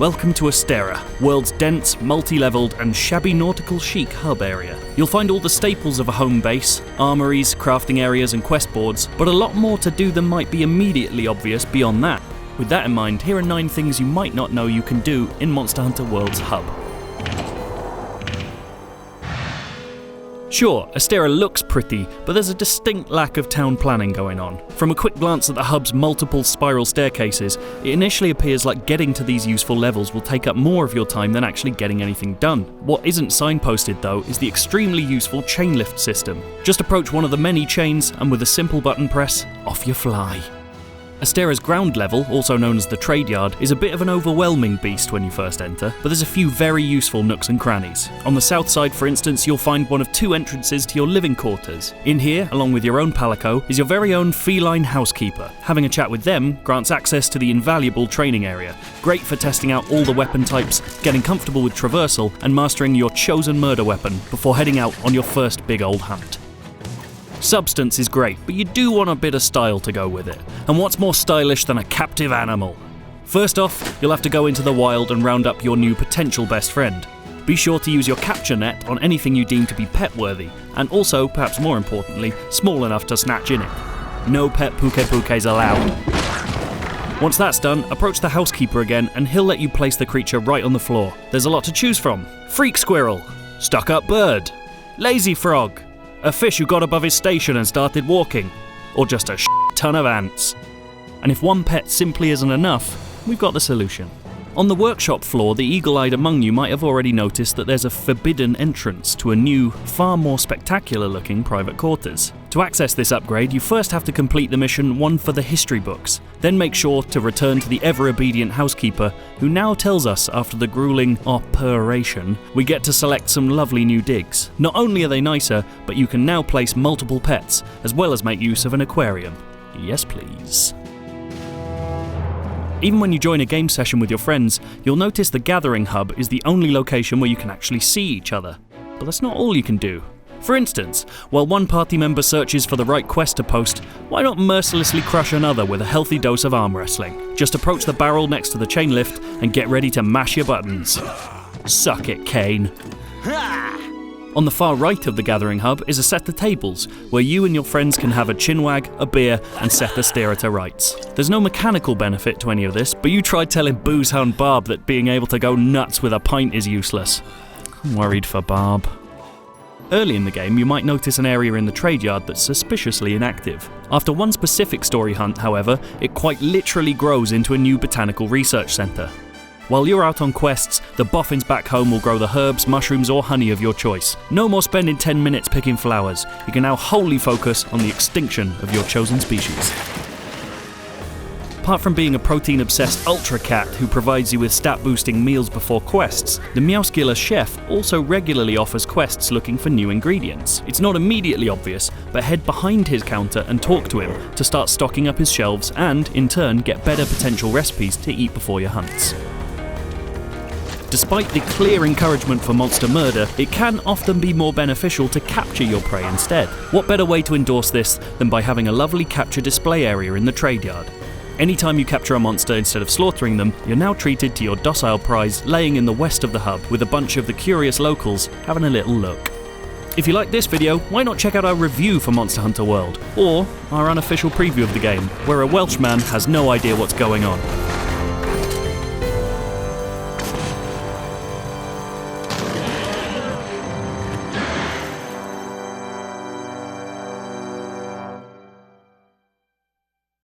Welcome to Astera, world's dense, multi-leveled and shabby nautical chic hub area. You'll find all the staples of a home base, armories, crafting areas and quest boards, but a lot more to do than might be immediately obvious beyond that. With that in mind, here are 9 things you might not know you can do in Monster Hunter World's hub. Sure, Astera looks pretty, but there's a distinct lack of town planning going on. From a quick glance at the hub's multiple spiral staircases, it initially appears like getting to these useful levels will take up more of your time than actually getting anything done. What isn't signposted though is the extremely useful chain lift system. Just approach one of the many chains and with a simple button press, off you fly. Astera's ground level, also known as the trade yard, is a bit of an overwhelming beast when you first enter, but there's a few very useful nooks and crannies. On the south side, for instance, you'll find one of 2 entrances to your living quarters. In here, along with your own palico, is your very own feline housekeeper. Having a chat with them grants access to the invaluable training area, great for testing out all the weapon types, getting comfortable with traversal, and mastering your chosen murder weapon before heading out on your first big old hunt. Substance is great, but you do want a bit of style to go with it. And what's more stylish than a captive animal? First off, you'll have to go into the wild and round up your new potential best friend. Be sure to use your capture net on anything you deem to be pet-worthy, and also, perhaps more importantly, small enough to snatch in it. No pet puke-pukes allowed. Once that's done, approach the housekeeper again and he'll let you place the creature right on the floor. There's a lot to choose from. Freak squirrel, stuck-up bird, lazy frog, a fish who got above his station and started walking, or just a ton of ants. And if one pet simply isn't enough, we've got the solution. On the workshop floor, the eagle-eyed among you might have already noticed that there's a forbidden entrance to a new, far more spectacular-looking private quarters. To access this upgrade, you first have to complete the mission One for the History books, then make sure to return to the ever-obedient housekeeper, who now tells us after the grueling operation, we get to select some lovely new digs. Not only are they nicer, but you can now place multiple pets, as well as make use of an aquarium. Yes please. Even when you join a game session with your friends, you'll notice the Gathering Hub is the only location where you can actually see each other. But that's not all you can do. For instance, while one party member searches for the right quest to post, why not mercilessly crush another with a healthy dose of arm wrestling? Just approach the barrel next to the chain lift and get ready to mash your buttons. Suck it, Kane. On the far right of the Gathering Hub is a set of tables, where you and your friends can have a chinwag, a beer, and set Astera to rights. There's no mechanical benefit to any of this, but you tried telling Boozhound Barb that being able to go nuts with a pint is useless. I'm worried for Barb. Early in the game, you might notice an area in the trade yard that's suspiciously inactive. After one specific story hunt, however, it quite literally grows into a new botanical research centre. While you're out on quests, the boffins back home will grow the herbs, mushrooms or honey of your choice. No more spending 10 minutes picking flowers. You can now wholly focus on the extinction of your chosen species. Apart from being a protein-obsessed ultra cat who provides you with stat-boosting meals before quests, the Meowskilla chef also regularly offers quests looking for new ingredients. It's not immediately obvious, but head behind his counter and talk to him to start stocking up his shelves and, in turn, get better potential recipes to eat before your hunts. Despite the clear encouragement for monster murder, it can often be more beneficial to capture your prey instead. What better way to endorse this than by having a lovely capture display area in the trade yard? Anytime you capture a monster instead of slaughtering them, you're now treated to your docile prize laying in the west of the hub with a bunch of the curious locals having a little look. If you like this video, why not check out our review for Monster Hunter World, or our unofficial preview of the game, where a Welshman has no idea what's going on.